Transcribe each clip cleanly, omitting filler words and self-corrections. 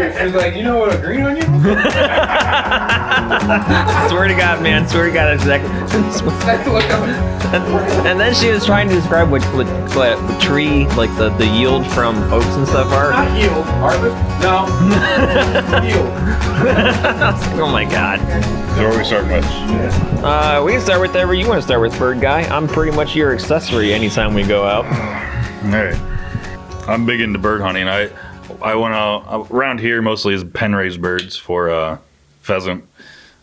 She's like, you know what a green onion? Swear to God, man. Swear to God, exactly. And then she was trying to describe what tree, like the yield from oaks and stuff are. Not yield. Harvest? No. Yield. Oh my God. So where are we starting with? We can start with whatever you want to start with, Bird Guy. I'm pretty much your accessory anytime we go out. All right. I'm big into bird hunting. I went around here mostly as pen raised birds for pheasant.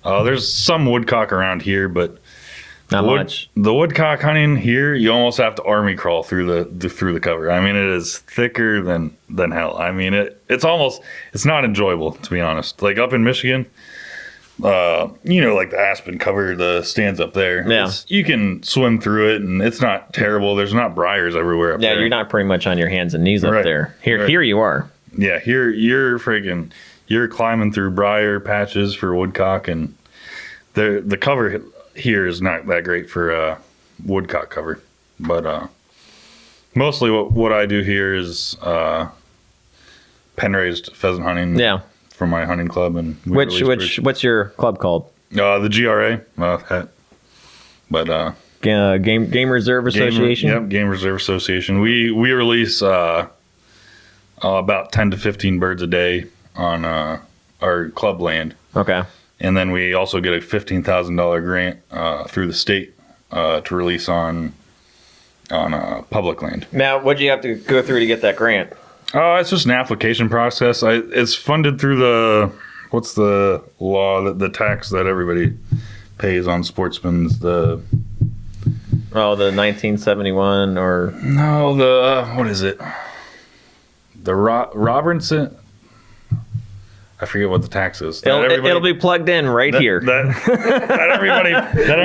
There's some woodcock around here, but Not much. The woodcock hunting here, you almost have to army crawl through the cover. I mean, it is thicker than hell. I mean, it's not enjoyable, to be honest. Like up in Michigan, like the aspen cover, the stands up there. Yeah. You can swim through it, and it's not terrible. There's not briars everywhere up there. Yeah, you're not pretty much on your hands and knees up Right. there. Here Right. you are. Yeah, here you're climbing through briar patches for woodcock, and the cover here is not that great for woodcock cover. But mostly what I do here is pen raised pheasant hunting. Yeah. For my hunting club. And What's your club called? the GRA. But Game Reserve Association. Yep, Game Reserve Association. We release about 10 to 15 birds a day on our club land. Okay. And then we also get a $15,000 grant through the state to release on public land. Now, what'd you have to go through to get that grant? It's just an application process. It's funded through what's the law, the tax that everybody pays on sportsmen's, the 1971 or... No, what is it? The Robinson... I forget what the tax is. It'll be plugged in here. That everybody...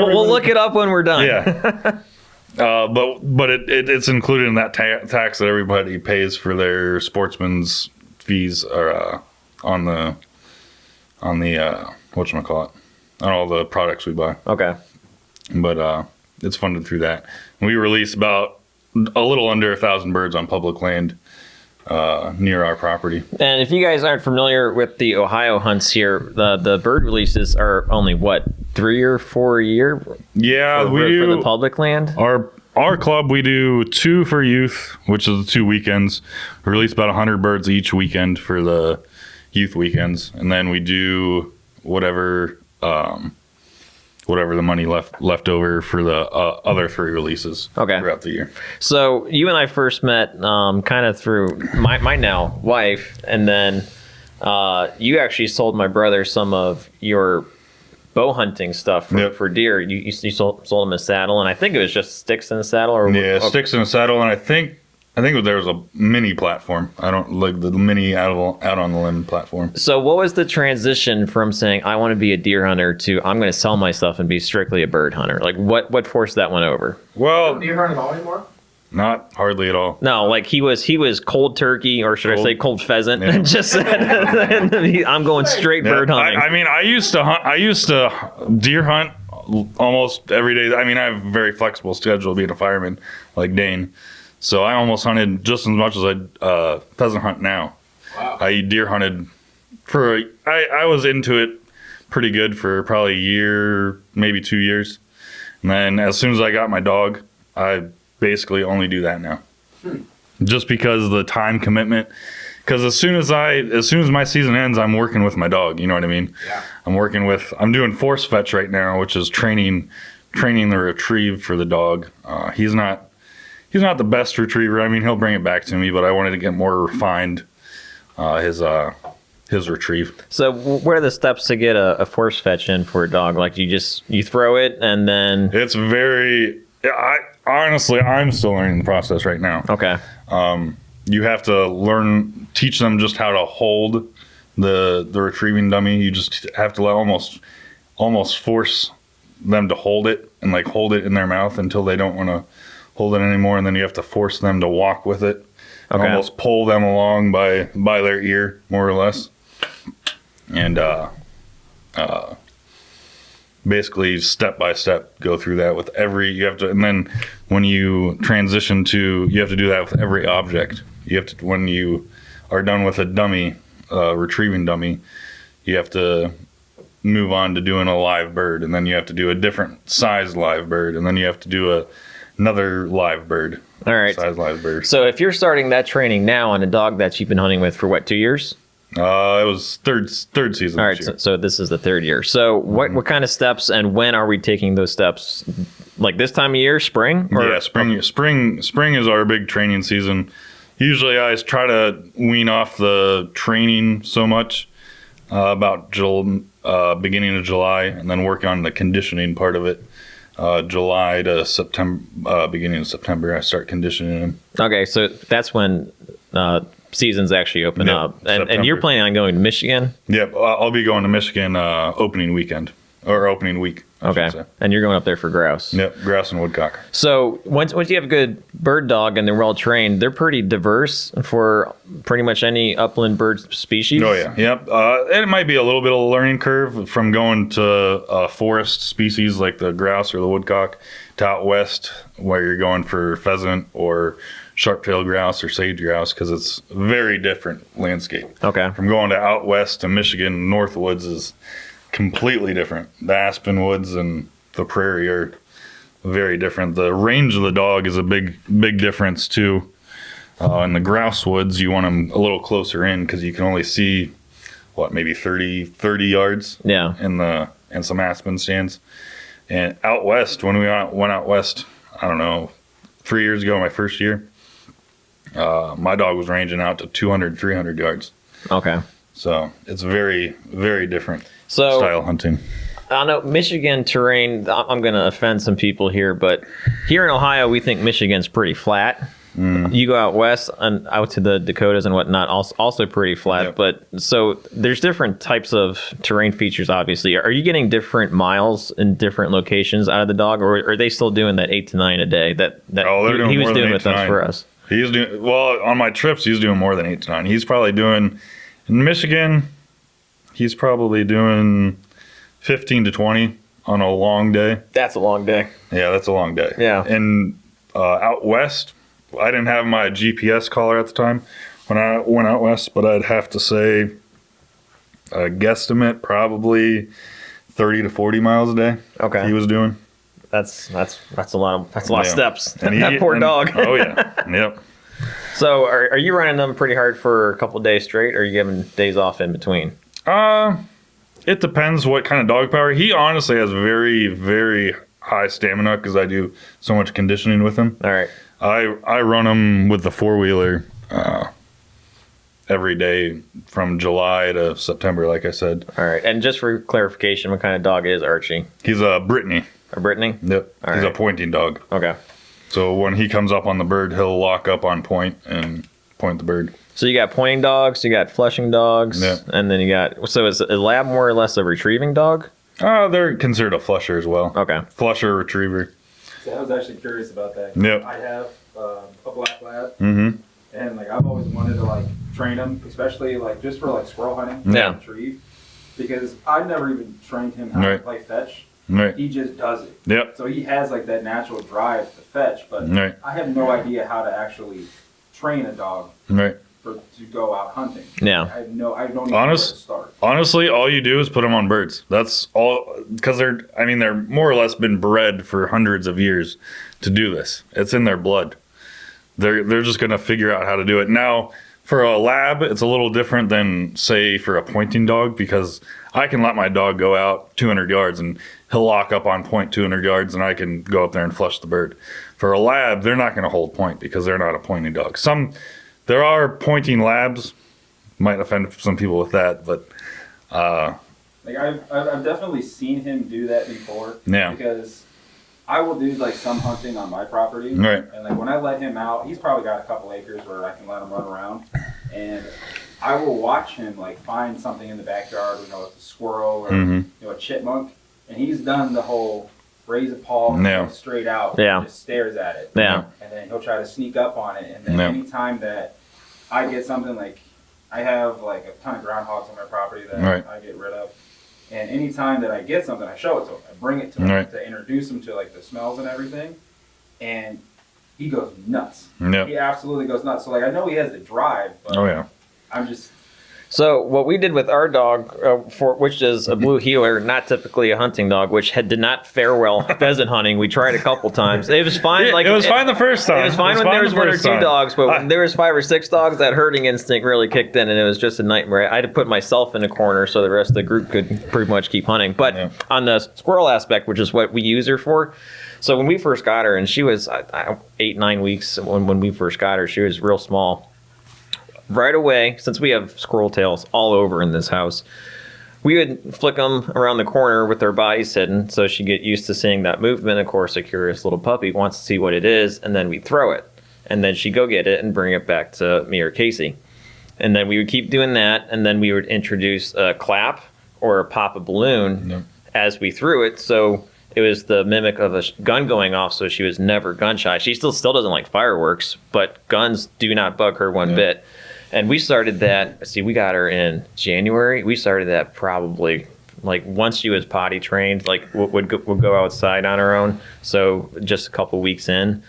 We'll look it up when we're done. Yeah. But it's included in that tax that everybody pays for their sportsman's fees on the whatchamacallit, on all the products we buy. Okay. But it's funded through that. We release about a little under 1,000 birds on public land near our property. And if you guys aren't familiar with the Ohio hunts here, the bird releases are only 3 or 4 a year? Yeah, for the public land. Our club, we do 2 for youth, which is the 2 weekends. We release about 100 birds each weekend for the youth weekends, and then we do whatever the money left over for the other 3 releases throughout the year. So you and I first met kind of through my now wife, and then you actually sold my brother some of your bow hunting stuff for deer. You sold him a saddle, and I think it was just sticks in a saddle, sticks in a saddle, and I think there was a mini platform. I don't like the mini out on the limb platform. So what was the transition from saying I want to be a deer hunter to I'm going to sell my stuff and be strictly a bird hunter? Like what forced that one over? Well, deer hunt at all anymore? Not hardly at all. No, like he was cold turkey, or should I say cold pheasant, and just said I'm going straight bird hunting. I mean, I used to deer hunt almost every day. I mean, I have a very flexible schedule being a fireman like Dane. So I almost hunted just as much as I pheasant hunt now. Wow. I deer hunted I was into it pretty good for probably a year, maybe 2 years. And then as soon as I got my dog, I basically only do that now. Just because of the time commitment. Because as soon as my season ends, I'm working with my dog. You know what I mean? Yeah. I'm doing force fetch right now, which is training the retrieve for the dog. He's not the best retriever. I mean, he'll bring it back to me, but I wanted to get more refined his retrieve. So what are the steps to get a force fetch in for a dog? Like you throw it and then... It's very... Honestly, I'm still learning the process right now. Okay. You have to teach them just how to hold the retrieving dummy. You just have to almost force them to hold it and hold it in their mouth until they don't want to hold it anymore, and then you have to force them to walk with it. Okay. Almost pull them along by their ear, more or less. And basically step by step go through that with and then when you transition you have to do that with every object. When you are done with a dummy, retrieving dummy, you have to move on to doing a live bird, and then you have to do a different size live bird, and then you have to do another live bird. All right. Size live bird. So if you're starting that training now on a dog that you've been hunting with for what, 2 years? It was third season. All right, so this is the third year. So what kind of steps and when are we taking those steps? Like this time of year, spring? Yeah, spring is our big training season. Usually I try to wean off the training so much about beginning of July, and then work on the conditioning part of it. July to September, beginning of September, I start conditioning them. Okay, so that's when seasons actually open up. And you're planning on going to Michigan? Yep, I'll be going to Michigan opening week. Okay, and you're going up there for grouse. Yep, grouse and woodcock. So once you have a good bird dog and they're well trained, they're pretty diverse for pretty much any upland bird species. Oh yeah, yep. It might be a little bit of a learning curve from going to forest species like the grouse or the woodcock to out west, where you're going for pheasant or sharp-tailed grouse or sage grouse, because it's a very different landscape. Okay. From going to out west to Michigan, North Woods is completely different. The aspen woods and the prairie are very different. The range of the dog is a big difference too. In the grouse woods, you want them a little closer in because you can only see maybe 30 yards. Yeah. In some aspen stands. And out west, when we went out west, I don't know, 3 years ago, my first year, my dog was ranging out to 200, 300 yards. Okay. So it's very, very different So, style hunting. I know Michigan terrain, I'm going to offend some people here, but here in Ohio, we think Michigan's pretty flat. You go out west and out to the Dakotas and whatnot, also pretty flat. Yep. But so there's different types of terrain features, obviously. Are you getting different miles in different locations out of the dog, or are they still doing that 8 to 9 a day that he was doing with us for us? He's doing, well, on my trips, he's doing more than 8 to 9. He's probably doing, in Michigan, he's probably doing 15 to 20 on a long day. That's a long day. Yeah, that's a long day. Yeah. And out west, I didn't have my GPS collar at the time when I went out west, but I'd have to say a guesstimate probably 30 to 40 miles a day. Okay. He was doing. That's a lot of steps. And that poor dog. Oh yeah. Yep. So are you running them pretty hard for a couple of days straight, or are you giving days off in between? It depends what kind of dog power. He honestly has very, very high stamina because I do so much conditioning with him. All right. I run him with the 4-wheeler every day from July to September, like I said. All right. And just for clarification, what kind of dog is Archie? He's a Brittany. A Brittany? Yep. All He's right. a pointing dog. Okay. So when he comes up on the bird, he'll lock up on point and point the bird. So you got pointing dogs, you got flushing dogs, Yeah. and then you got, so is a lab more or less a retrieving dog? They're considered a flusher as well. Okay. Flusher, retriever. See, I was actually curious about that. Yep. I have a black lab, Mm-hmm. and like I've always wanted to like train him, especially like just for like squirrel hunting, Yeah. retrieve, because I've never even trained him how to Right. play fetch. Right. He just does it. Yep. So he has like that natural drive to fetch, but Right. I have no idea how to actually train a dog Right. to go out hunting. Yeah. I don't even know where to start. Honestly, all you do is put them on birds. That's all, because they're more or less been bred for hundreds of years to do this. It's in their blood. They're just gonna figure out how to do it. Now, for a lab, it's a little different than say for a pointing dog, because I can let my dog go out 200 yards and he'll lock up on point 200 yards, and I can go up there and flush the bird. For a lab, they're not gonna hold point because they're not a pointing dog. There are pointing labs. Might offend some people with that, but Like I've definitely seen him do that before. Yeah. Because I will do like some hunting on my property. Right. And like when I let him out, he's probably got a couple acres where I can let him run around, and I will watch him like find something in the backyard. You know, it's a squirrel or a chipmunk, and he's done the whole raise a paw and Yeah. go straight out. Yeah. And just stares at it. Yeah. And then he'll try to sneak up on it, and then Yeah. anytime that I get something like I have like a ton of groundhogs on my property that Right. I get rid of. And anytime that I get something, I show it to him. I bring it to him Right. to introduce him to like the smells and everything. And he goes nuts. Yep. He absolutely goes nuts. So like I know he has the drive, but Oh yeah. I'm just So what we did with our dog, which is a blue heeler, not typically a hunting dog, which did not fare well pheasant hunting. We tried a couple times. It was fine. It was fine the first time. It was fine when there was 1 or 2 dogs, but when there was 5 or 6 dogs, that herding instinct really kicked in, and it was just a nightmare. I had to put myself in a corner so the rest of the group could pretty much keep hunting. But on the squirrel aspect, which is what we use her for, so when we first got her, and she was 8, 9 weeks when we first got her, she was real small. Right away, since we have squirrel tails all over in this house, we would flick them around the corner with their bodies hidden so she'd get used to seeing that movement. Of course, a curious little puppy wants to see what it is, and then we'd throw it. And then she'd go get it and bring it back to me or Casey. And then we would keep doing that, and then we would introduce a clap or pop a balloon as we threw it. So it was the mimic of a gun going off, so she was never gun shy. She still doesn't like fireworks, but guns do not bug her one bit. And we started that, we got her in January. We started that probably like once she was potty trained, like would go outside on her own. So just a couple weeks in.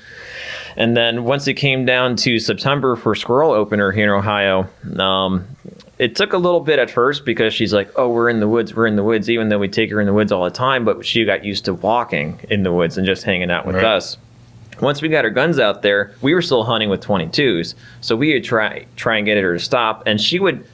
And then once it came down to September for squirrel opener here in Ohio, it took a little bit at first because she's like, oh, we're in the woods, even though we take her in the woods all the time. But she got used to walking in the woods and just hanging out with us. Once we got her guns out there, we were still hunting with 22s. So we would try and get her to stop. And she would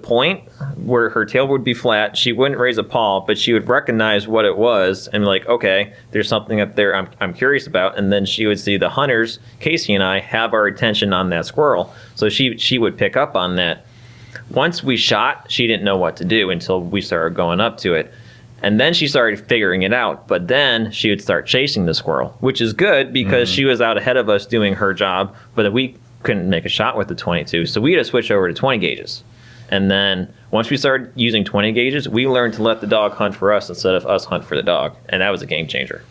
point where her tail would be flat. She wouldn't raise a paw, but she would recognize what it was and be like, okay, there's something up there I'm curious about. And then she would see the hunters, Casey and I, have our attention on that squirrel. So she would pick up on that. Once we shot, she didn't know what to do until we started going up to it. And then she started figuring it out. But then she would start chasing the squirrel, which is good because she was out ahead of us doing her job, but we couldn't make a shot with the 22. So we had to switch over to 20 gauges. And then once we started using 20 gauges, we learned to let the dog hunt for us instead of us hunt for the dog. And that was a game changer.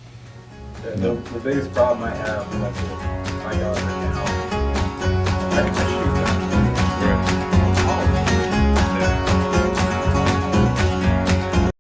The biggest problem I have with my dog right now, I shoot